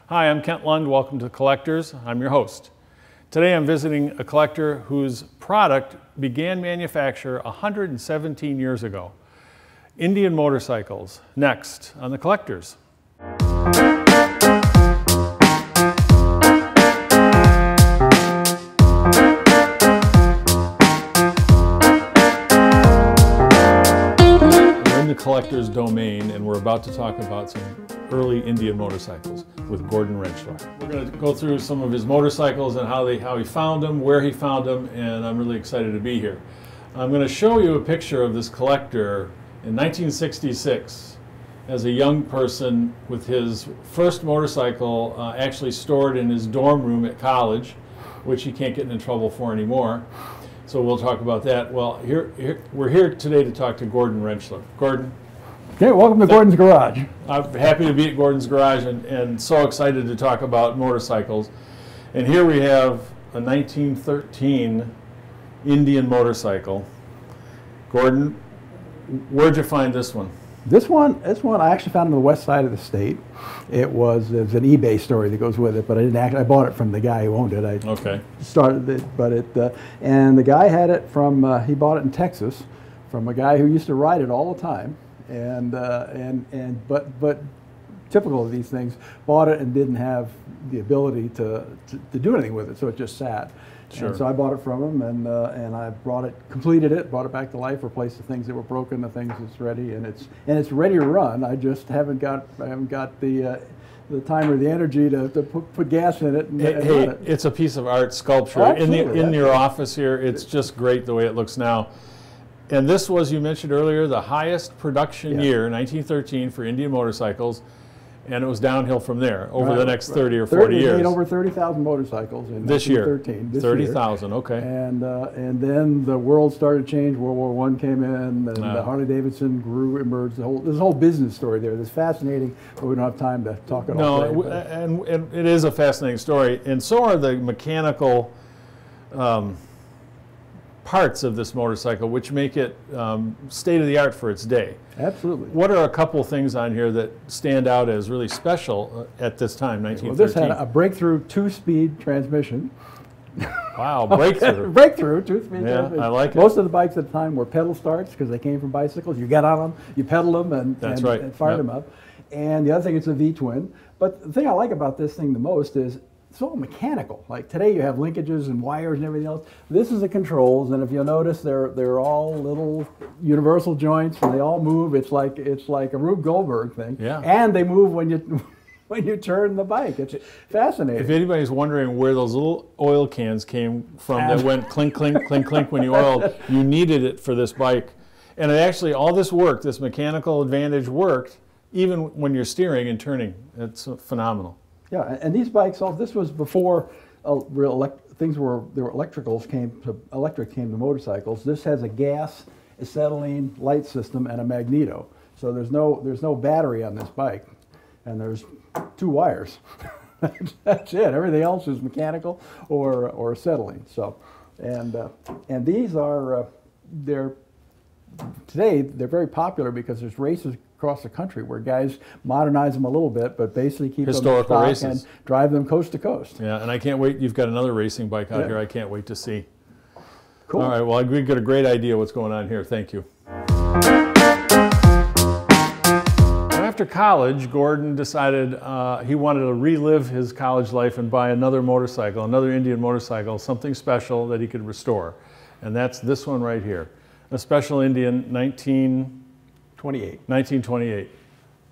Hi, I'm Kent Lund. Welcome to Collectors. I'm your host. Today I'm visiting a collector whose product began manufacture 117 years ago. Indian motorcycles, next on the Collectors. We're in the Collectors domain and we're about to talk about some early Indian motorcycles with Gordon Rentschler. We're going to go through some of his motorcycles and how he found them, where he found them, and I'm really excited to be here. I'm going to show you a picture of this collector in 1966 as a young person with his first motorcycle actually stored in his dorm room at college, which he can't get in trouble for anymore. So we'll talk about that. Well, we're here today to talk to Gordon Rentschler. Gordon. Okay, welcome to Gordon's Garage. I'm happy to be at Gordon's Garage and so excited to talk about motorcycles. And here we have a 1913 Indian motorcycle. Gordon, where'd you find this one? This one I actually found on the west side of the state. There's an eBay story that goes with it, but I bought it from the guy who owned it. Okay. Started it, and the guy had it from, he bought it in Texas from a guy who used to ride it all the time. But typical of these things, bought it and didn't have the ability to do anything with it, so it just sat. Sure. And so I bought it from him, and I completed it, brought it back to life, replaced the things that were broken, the things that's ready, and it's ready to run. I just haven't got the time or the energy to put gas in it and run it. It's a piece of art sculpture. Absolutely. In your office here, it's just great the way it looks now. And this was, you mentioned earlier, the highest production year, 1913, for Indian motorcycles, and it was downhill from there over the next 30 or 40 years. They made over 30,000 motorcycles in this year. 1913. 30,000, okay. And then the world started to change. World War I came in, and Harley Davidson emerged. There's a whole business story there that's fascinating, but we don't have time to talk it all today. No, and it is a fascinating story, and so are the mechanical parts of this motorcycle, which make it state-of-the-art for its day. Absolutely. What are a couple things on here that stand out as really special at this time, 1913? Well, this had a breakthrough two-speed transmission. Wow, breakthrough. Breakthrough two-speed transmission. I like it. Most of the bikes at the time were pedal starts because they came from bicycles. You get on them, you pedal them, and fired them up. And the other thing, it's a V-twin. But the thing I like about this thing the most is it's all mechanical. Like today you have linkages and wires and everything else. This is the controls, and if you'll notice, they're all little universal joints, and they all move. It's like a Rube Goldberg thing. Yeah. And they move when you turn the bike. It's fascinating. If anybody's wondering where those little oil cans came from that went clink, clink, clink, clink when you oiled, you needed it for this bike. And it actually, all this worked, this mechanical advantage worked, even when you're steering and turning. It's phenomenal. Yeah, and these bikes, this was before electric came to motorcycles. This has a gas, acetylene light system, and a magneto. So there's no battery on this bike, and there's two wires. That's it. Everything else is mechanical or acetylene. So, and these are today they're very popular because there's races across the country where guys modernize them a little bit, but basically keep historical them races and drive them coast to coast. Yeah, and I can't wait. You've got another racing bike out here. I can't wait to see. Cool. All right. Well, we got a great idea what's going on here. Thank you. After college, Gordon decided he wanted to relive his college life and buy another motorcycle, another Indian motorcycle, something special that he could restore, and that's this one right here, a Special Indian 1928.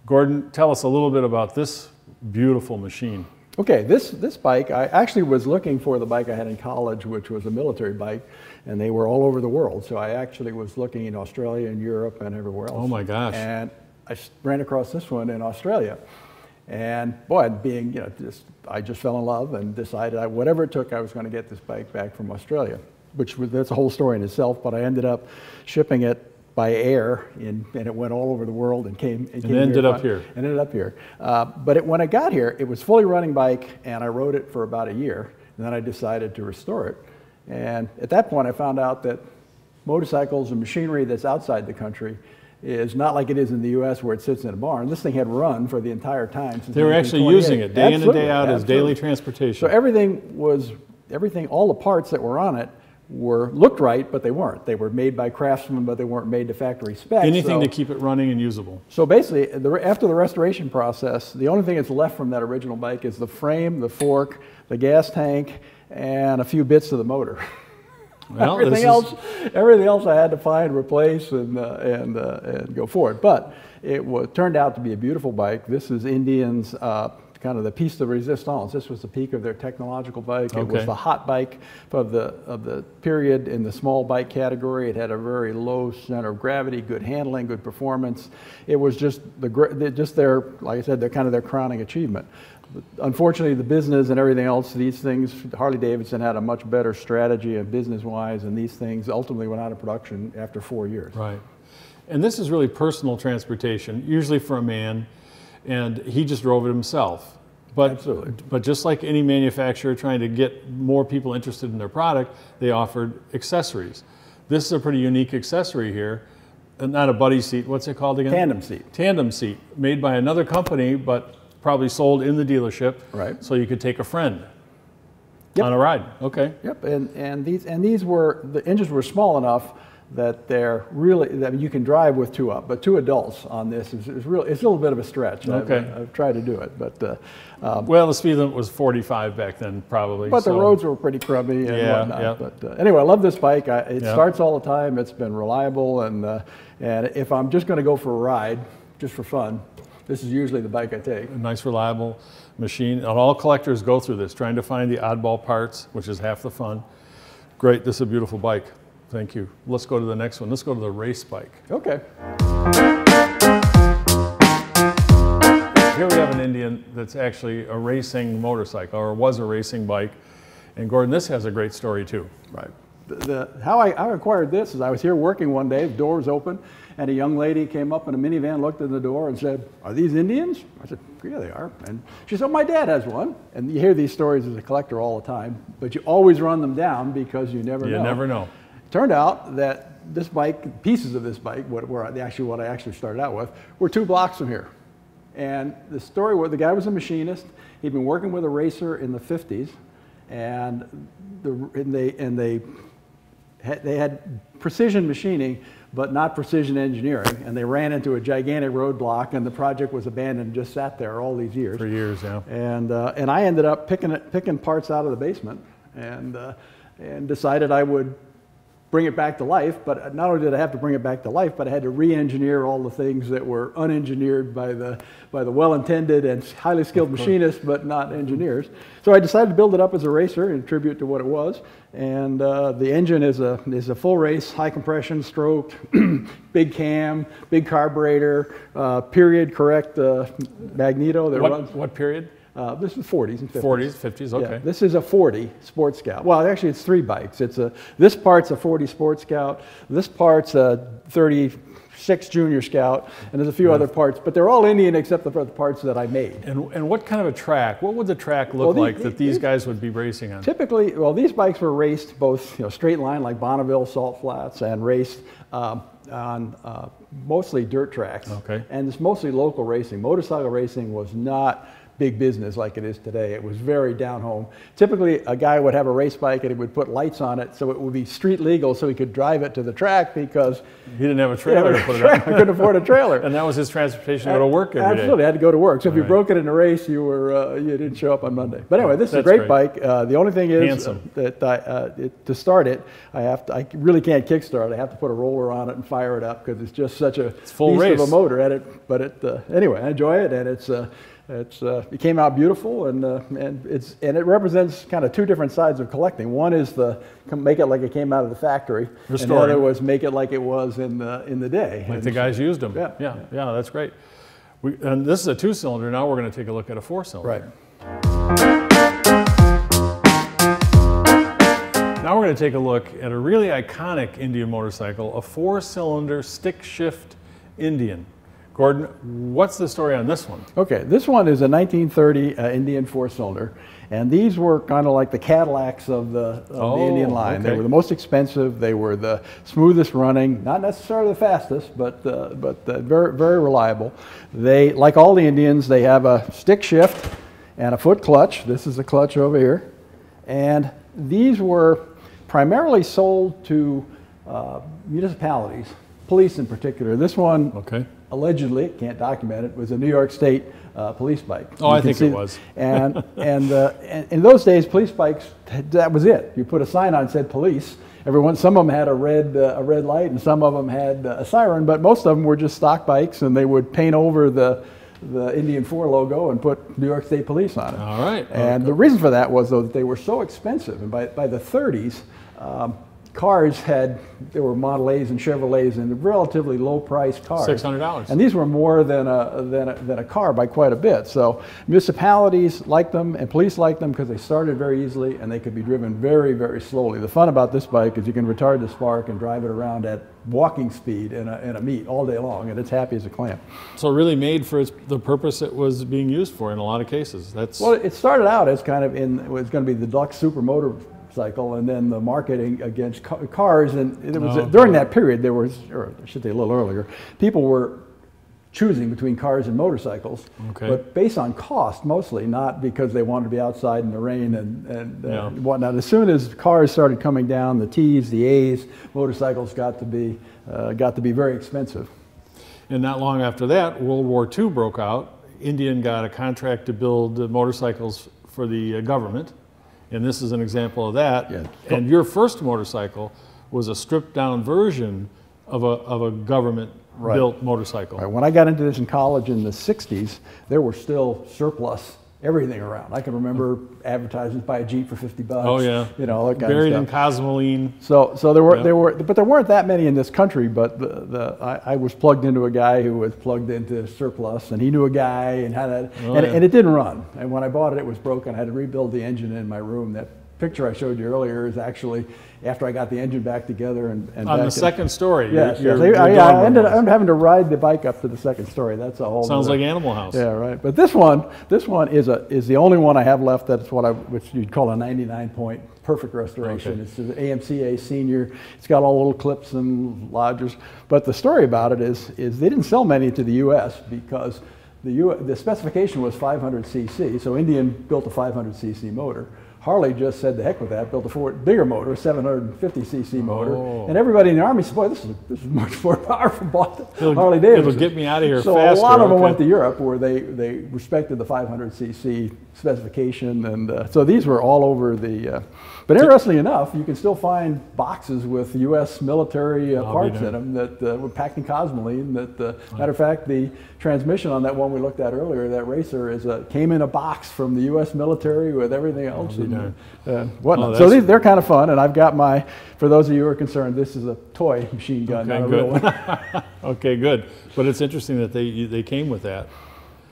Gordon, tell us a little bit about this beautiful machine. Okay, this bike, I actually was looking for the bike I had in college, which was a military bike, and they were all over the world. So I actually was looking in Australia and Europe and everywhere else. Oh my gosh. And I ran across this one in Australia. And boy, I just fell in love and decided whatever it took, I was going to get this bike back from Australia, that's a whole story in itself, but I ended up shipping it by air, and it went all over the world and ended up here. But when I got here, it was a fully running bike, and I rode it for about a year, and then I decided to restore it. And at that point, I found out that motorcycles and machinery that's outside the country is not like it is in the U.S. where it sits in a barn. This thing had run for the entire time since They were actually 1928. using it day in and day out as Absolutely. daily transportation. So everything, all the parts that were on it looked right, but they weren't. They were made by craftsmen, but they weren't made to factory specs. Anything to keep it running and usable. So basically, after the restoration process, the only thing that's left from that original bike is the frame, the fork, the gas tank, and a few bits of the motor. Well, everything else I had to find, replace, and go forward. But it turned out to be a beautiful bike. This is Indian's kind of the piece de resistance. This was the peak of their technological bike. It was the hot bike of the period in the small bike category. It had a very low center of gravity, good handling, good performance. It was just their, like I said, their crowning achievement. Unfortunately, the business and everything else, these things, Harley-Davidson had a much better strategy and business-wise, and these things ultimately went out of production after 4 years. Right. And this is really personal transportation, usually for a man, and he just drove it himself. But, Absolutely. But just like any manufacturer trying to get more people interested in their product, they offered accessories. This is a pretty unique accessory here. Not a buddy seat, what's it called again? Tandem seat. Tandem seat, made by another company, but probably sold in the dealership, right? So you could take a friend on a ride. Okay. Yep. And the engines were small enough that you can drive with two up, but two adults on this is really, it's a little bit of a stretch. Okay. I've tried to do it, but well, the speed limit was 45 back then, probably. But the roads were pretty crummy and whatnot. Yeah. But anyway, I love this bike. It starts all the time. It's been reliable, and if I'm just going to go for a ride, just for fun, this is usually the bike I take. A nice, reliable machine. And all collectors go through this, trying to find the oddball parts, which is half the fun. Great, this is a beautiful bike. Thank you. Let's go to the next one. Let's go to the race bike. Okay. Here we have an Indian that's actually a racing motorcycle, or was a racing bike. And Gordon, this has a great story too. Right. How I acquired this is I was here working one day, the door was open, and a young lady came up in a minivan, looked in the door and said, "Are these Indians?" I said, "Yeah, they are." And she said, "My dad has one." And you hear these stories as a collector all the time, but you always run them down because you never know. You never know. Turned out that this bike, pieces of this bike, what I actually started out with, were 2 blocks from here. And the story was the guy was a machinist. He'd been working with a racer in the 50s, and they had precision machining, but not precision engineering. And they ran into a gigantic roadblock, and the project was abandoned and just sat there all these years. For years, yeah. And I ended up picking parts out of the basement, and decided I would bring it back to life. But not only did I have to bring it back to life, but I had to re-engineer all the things that were unengineered by the well-intended and highly skilled machinists, but not engineers. So I decided to build it up as a racer in tribute to what it was. And the engine is a full race, high compression, stroked, big cam, big carburetor, period correct magneto that runs. What period? This is 40s and 50s. 40s, 50s, okay. Yeah, this is a 40 Sport Scout. Well, actually, it's 3 bikes. This part's a 40 Sport Scout. This part's a 36 Junior Scout, and there's a few other parts, but they're all Indian except for the parts that I made. And what kind of a track? What would the track look like that these guys would be racing on? Typically, well, these bikes were raced both straight line like Bonneville, Salt Flats, and raced on mostly dirt tracks. Okay. And it's mostly local racing. Motorcycle racing was not big business like it is today. It was very down home. Typically, a guy would have a race bike and he would put lights on it so it would be street legal so he could drive it to the track because he didn't have a trailer to put it on. I couldn't afford a trailer. And that was his transportation to go to work every day. Absolutely, I had to go to work. So if you broke it in a race, you didn't show up on Monday. But anyway, this is a great bike. The only thing is that to start it, I really can't kickstart. I have to put a roller on it and fire it up because it's just such a beast of a motor at it. But anyway, I enjoy it, and it came out beautiful, and it represents kind of 2 different sides of collecting. One is make it like it came out of the factory, and the other was make it like it was in the day. Like the guys used them. Yeah, that's great. And this is a 2-cylinder. Now we're going to take a look at a 4-cylinder. Right. Now we're going to take a look at a really iconic Indian motorcycle, a 4-cylinder stick shift Indian. Gordon, what's the story on this one? Okay, this one is a 1930 Indian four-cylinder, and these were kind of like the Cadillacs of the Indian line. Okay. They were the most expensive. They were the smoothest running, not necessarily the fastest, but very, very reliable. They, like all the Indians, they have a stick shift and a foot clutch. This is the clutch over here, and these were primarily sold to municipalities, police in particular. This one, Okay. allegedly, can't document it, was a New York State police bike. Oh, I think it was. And in those days, police bikes, that was it. You put a sign on that said police. Some of them had a red light, and some of them had a siren, but most of them were just stock bikes, and they would paint over the Indian 4 logo and put New York State Police on it. All right. And the reason for that was, though, that they were so expensive. And by the 30s, cars there were Model A's and Chevrolets and relatively low-priced cars. $600. And these were more than a car by quite a bit. So municipalities liked them and police liked them because they started very easily and they could be driven very, very slowly. The fun about this bike is you can retard the spark and drive it around at walking speed in a meet all day long, and it's happy as a clam. So really made for the purpose it was being used for in a lot of cases. Well, it started out as kind of it was going to be the deluxe super motorcycle, and then the marketing against cars, and it was during that period there was, or I should say a little earlier, people were choosing between cars and motorcycles, but based on cost mostly, not because they wanted to be outside in the rain and whatnot. As soon as cars started coming down, the T's, the A's, motorcycles got to be very expensive. And not long after that, World War II broke out. Indian got a contract to build motorcycles for the government, and this is an example of that. Yeah. And your first motorcycle was a stripped-down version of a government-built motorcycle. Right. When I got into this in college in the 60s, there were still surplus everything around. I can remember advertisements, buy a Jeep for $50. Oh yeah, you know, all that kind buried of in stuff. Cosmoline. So but there weren't that many in this country. But I was plugged into a guy who was plugged into surplus, and he knew a guy and had that, and it didn't run. And when I bought it, it was broken. I had to rebuild the engine in my room. That picture I showed you earlier is actually after I got the engine back together and on the second story. Yes, I ended up having to ride the bike up to the second story. That's a whole. Sounds like Animal House. Yeah, right. But this one is the only one I have left. That's which you'd call a 99-point perfect restoration. Okay. It's an AMCA Senior. It's got all the little clips and lodgers. But the story about it is they didn't sell many to the U.S. because the specification was 500 cc. So Indian built a 500 cc motor. Harley just said, the heck with that, built a bigger motor, a 750 cc motor. And everybody in the Army said, boy, this is much more powerful than Harley Davidson. It'll get me out of here so faster. So a lot of them went to Europe where they respected the 500 cc specification. And so these were all over the, but interestingly enough, you can still find boxes with U.S. military parts in them that were packed in Cosmoline. Matter of fact, the transmission on that one we looked at earlier, that racer, came in a box from the U.S. military with everything else. Whatnot. So they're kind of fun, and I've got for those of you who are concerned, this is a toy machine gun, not a real one. Okay, good. But it's interesting that they came with that.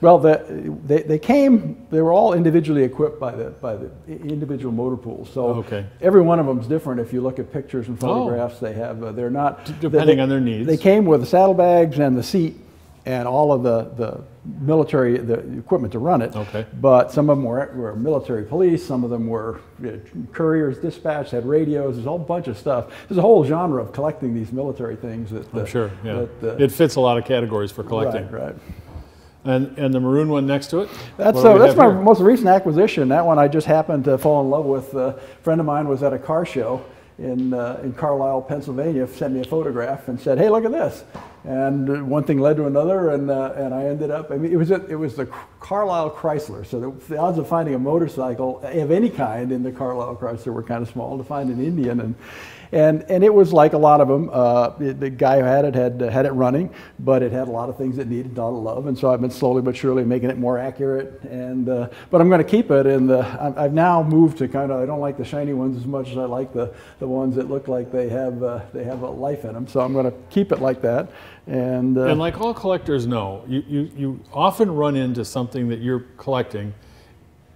Well, they were all individually equipped by the individual motor pools. So every one of them is different. If you look at pictures and photographs, they have, they're not. Depending on their needs. They came with the saddlebags and the seat and all of the military, the equipment to run it. Okay. But some of them were military police, some of them were couriers, dispatch, had radios, there's a whole bunch of stuff. There's a whole genre of collecting these military things that... I'm sure, yeah. it fits a lot of categories for collecting. Right. And the maroon one next to it? That's my most recent acquisition. That one I just happened to fall in love with. A friend of mine was at a car show in Carlisle, Pennsylvania, sent me a photograph and said, hey, look at this. And one thing led to another, and I ended up, I mean, it was the Carlisle Chrysler. So the odds of finding a motorcycle of any kind in the Carlisle Chrysler were kind of small. To find an Indian, and it was like a lot of them. The guy who had it running, but it had a lot of things that needed a lot of love. And so I've been slowly but surely making it more accurate. And but I'm going to keep it. I've now moved to kind of, I don't like the shiny ones as much as I like the ones that look like they have a life in them. So I'm going to keep it like that. And like all collectors know, you often run into something that you're collecting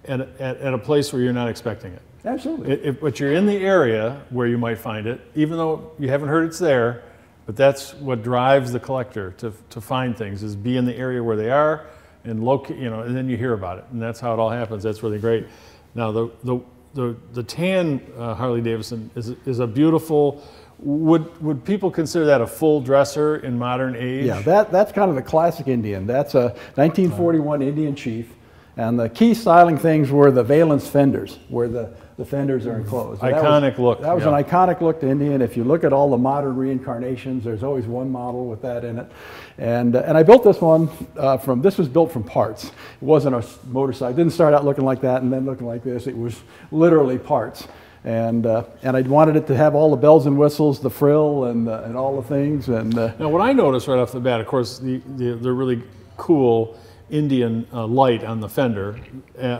at a place where you're not expecting it. Absolutely. But you're in the area where you might find it, even though you haven't heard it's there, but that's what drives the collector to find things, is be in the area where they are and locate, you know, and then you hear about it, and that's how it all happens. That's really great. Now the tan Harley Davidson is a beautiful. Would people consider that a full dresser in modern age? Yeah, that's kind of the classic Indian. That's a 1941 Indian Chief, and the key styling things were the valence fenders, where the fenders are enclosed. Iconic look. That was an iconic look to Indian. If you look at all the modern reincarnations, there's always one model with that in it. And I built this one this was built from parts. It wasn't a motorcycle. It didn't start out looking like that and then looking like this. It was literally parts. And I wanted it to have all the bells and whistles, the frill, and all the things. And now, what I noticed right off the bat, of course, the really cool Indian light on the fender,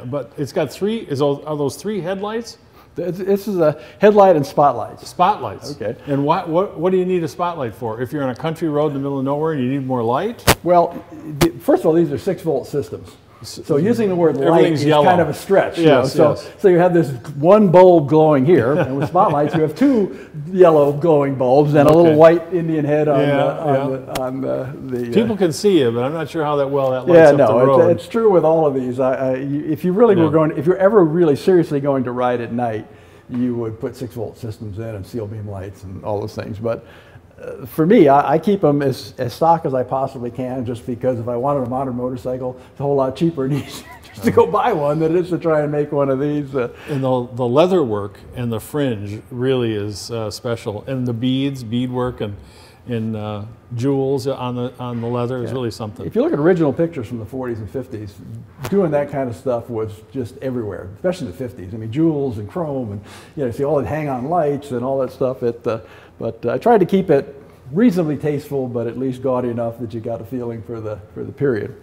but it's got three. Are those three headlights? This is a headlight and spotlights. Spotlights. Okay. And what do you need a spotlight for? If you're on a country road in the middle of nowhere and you need more light? Well, first of all, these are 6-volt systems. So using the word light Everything's is yellow. kind of a stretch. Yes, you know? So you have this one bulb glowing here, and with spotlights you have two yellow glowing bulbs and a little white Indian head on the People can see it, but I'm not sure how that lights up the road. It's true with all of these. If you really if you're ever really seriously going to ride at night, you would put 6-volt systems in and steel beam lights and all those things. But for me, I keep them as stock as I possibly can, just because if I wanted a modern motorcycle, it's a whole lot cheaper and easier just to go buy one than it is to try and make one of these. And the leather work and the fringe really is special, and the beadwork and jewels on the leather is really something. If you look at original pictures from the 40s and 50s, doing that kind of stuff was just everywhere, especially the 50s. I mean, jewels and chrome, and you see all the hang-on lights and all that stuff. But I tried to keep it reasonably tasteful, but at least gaudy enough that you got a feeling for the period.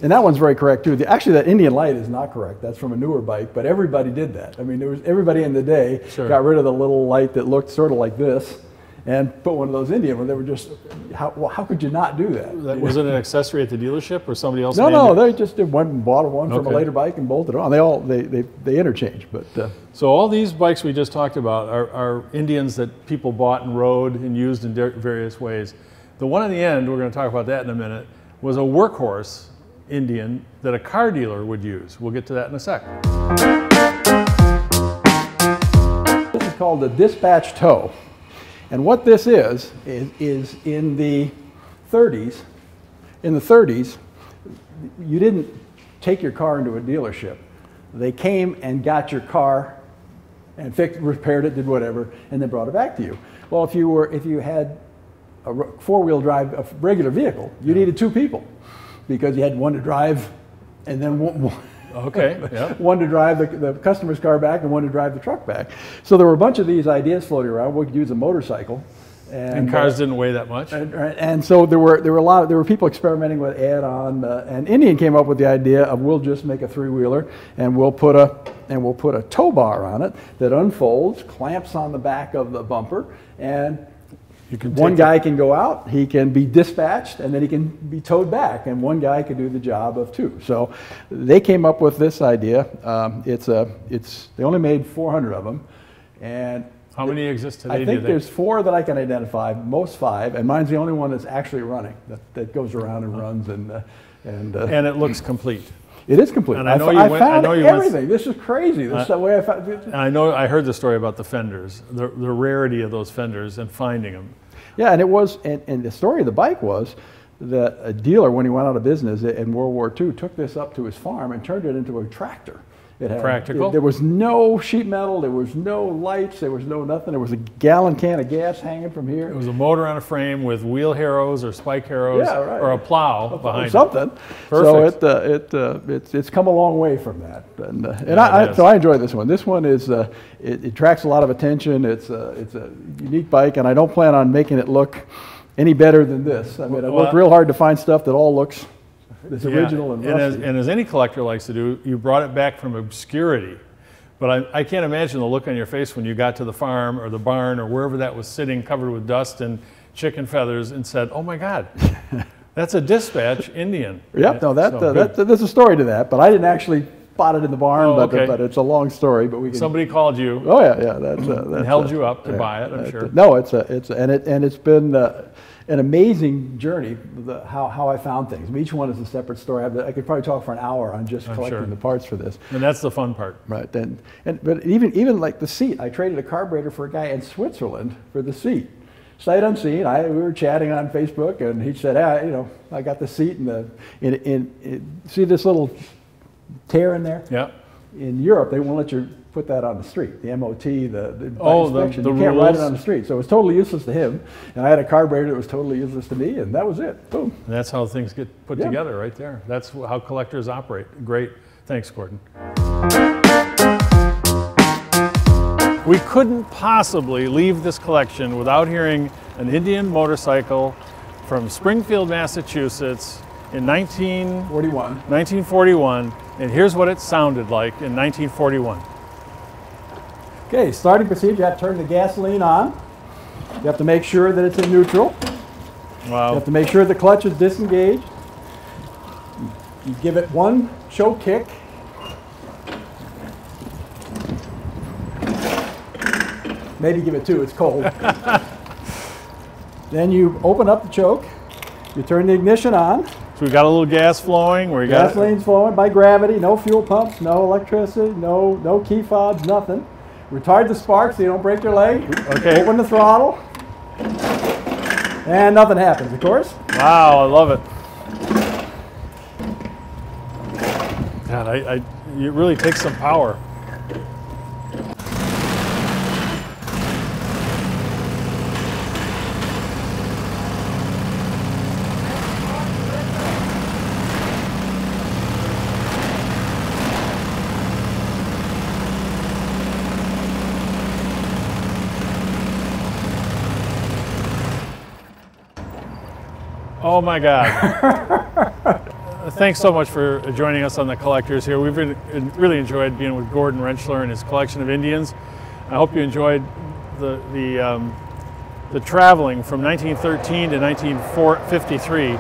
And that one's very correct too. Actually, that Indian light is not correct. That's from a newer bike, but everybody did that. I mean, everybody in the day got rid of the little light that looked sort of like this and put one of those Indian ones. They were just, how could you not do that? Was it an accessory at the dealership or somebody else? No, they just bought one from a later bike and bolted it on. They interchange. But so all these bikes we just talked about are Indians that people bought and rode and used in various ways. The one in the end, we're going to talk about that in a minute, was a workhorse Indian that a car dealer would use. We'll get to that in a sec. This is called the dispatch tow. And what this is in the 30s, you didn't take your car into a dealership. They came and got your car and repaired it, did whatever, and then brought it back to you. Well, if you had a four-wheel drive, a regular vehicle, you needed two people, because you had one to drive and then one to drive the customer's car back and one to drive the truck back. So there were a bunch of these ideas floating around. We could use a motorcycle. And cars didn't weigh that much. And so there were people experimenting with add-on, and Indian came up with the idea of, we'll just make a three-wheeler and we'll put a tow bar on it that unfolds, clamps on the back of the bumper, and one guy can go out, he can be dispatched, and then he can be towed back, and one guy can do the job of two. So they came up with this idea. They only made 400 of them, and how many exist today? I think there's 4 that I can identify, most 5, and mine's the only one that's actually running, that goes around and runs, and it looks complete. It is complete. And I found everything. This is crazy. This is the way I found it. I heard the story about the fenders, the rarity of those fenders and finding them. Yeah, and it was, and the story of the bike was that a dealer, when he went out of business in World War II, took this up to his farm and turned it into a tractor. Practical? There was no sheet metal, there was no lights, there was no nothing. There was a gallon can of gas hanging from here. It was a motor on a frame with wheel harrows or spike harrows or a plow behind something. Perfect. So it's come a long way from that. So I enjoy this one. This one is it attracts a lot of attention. It's a unique bike, and I don't plan on making it look any better than this. I mean, I worked real hard to find stuff that all looks this original and rusty. And as any collector likes to do, you brought it back from obscurity. But I can't imagine the look on your face when you got to the farm or the barn or wherever that was sitting covered with dust and chicken feathers and said, oh my God, that's a dispatch Indian. Yep, no, there's a story to that, but I didn't actually spotted in the barn, Oh, okay. but it's a long story. But we can, Somebody called you oh yeah, that's and held you up to buy it, I'm sure. No, it's been an amazing journey. How I found things. I mean, each one is a separate story. I could probably talk for an hour on just collecting sure. the parts for this. And that's the fun part. Right. But even like the seat, I traded a carburetor for a guy in Switzerland for the seat. Sight unseen. We were chatting on Facebook, and he said, I got the seat see this little tear in there? Yeah. In Europe, they won't let you put that on the street. The MOT, the inspection, the you can't ride it rules. on the street. So it was totally useless to him. And I had a carburetor that was totally useless to me, and that was it. Boom. And that's how things get put Yeah. together right there. That's how collectors operate. Great. Thanks, Gordon. We couldn't possibly leave this collection without hearing an Indian motorcycle from Springfield, Massachusetts in 1941. And here's what it sounded like in 1941. Okay, starting procedure, you have to turn the gasoline on. You have to make sure that it's in neutral. You Wow. have to make sure the clutch is disengaged. You give it one choke kick. Maybe give it two, it's cold. Then you open up the choke. You turn the ignition on. So we got a little gas flowing. Where you got Gasoline's flowing by gravity, no fuel pumps, no electricity, no key fobs, nothing. Retard the sparks so you don't break your leg. Okay. Open the throttle. And nothing happens, of course. Wow, I love it. God, it really takes some power. Oh my God. Thanks so much for joining us on The Collectors here. We've really enjoyed being with Gordon Rentschler and his collection of Indians. I hope you enjoyed the traveling from 1913 to 1953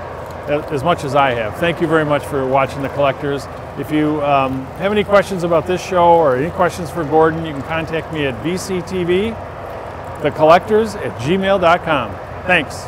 as much as I have. Thank you very much for watching The Collectors. If you have any questions about this show or any questions for Gordon, you can contact me at vctv, thecollectors@gmail.com. Thanks.